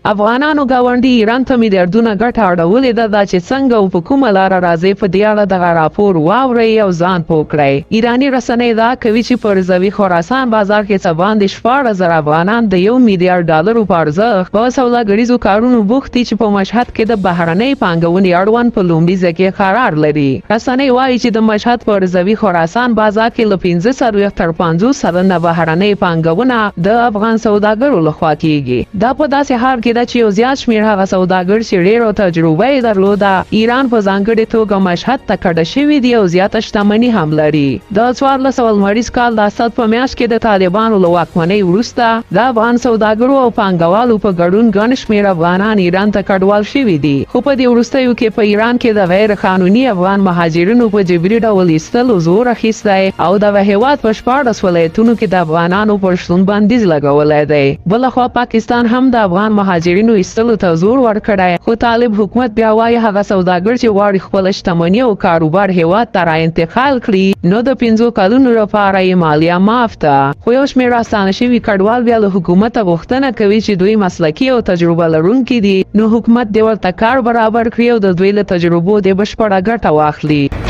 افغانانو ګاونډي ایران ته میلیارډونه ګټه اړولې ده دا چې څنګه او په کومه لاره راځي په دې اړه دغه راپور واورئ او ځان پوه کړئ. ایراني رسنۍ دا کوي چې په رضوي خراسان بازار کې څه باندې 14,000 افغانان د 1 میلیارډ ډالرو په ارزښت په سوداګریزو کارونو بوخت دي چې په مشهد کې د بهرنۍ پانګونې اړوند په لومړي ځای کې قرار لري. رسنۍ وایي چې د مشهد په رضوي خراسان بازار کې له 15 تر 50 سلنه بهرنۍ پانګونه د افغان سوداګرو لخوا کیږي. دا په داسې حال کې ده چې یو زیات شمېر هغه سوداګر چې ډېره تجربه یې درلوده ایران په ځانګړې توګه مشهد ته کډه شوي دي او زیاته شتمني هم لري. د 1400 لمریز کال د اسد په میاشت کې د طالبانو له واکمنۍ وروسته د افغان سوداګرو او پانګوالو په ګډون ګڼ شمېر افغانان ایران ته کډوال شوي دي. خو په دې وروستیو کې په ایران کې د غیر قانوني افغان مهاجرینو په جبري ډول ایستلو زور اخیستی او د هېواد په 14 ولایتونو کې د افغانانو پر شتون بندیز لګولی دی. بلخوا پاکستان هم د افغان مهاجرینو ایستلو ته زور ورکړی، خو طالب حکومت بیا وایي هغه سوداګر چې غواړي خپله شتمني او کاروبار هېواد ته را انتقال کړي نو د 5 کلونو لپاره یې مالیه معاف ده. خو یو شمېر راستانه شوي کډوال بیا له حکومته غوښتنه کوي چې دوی مسلکي او تجربه لرونکي دي نو حکومت دې ورته کار برابر کړي او د دوی له تجربو دې بشپړه ګټه واخلي.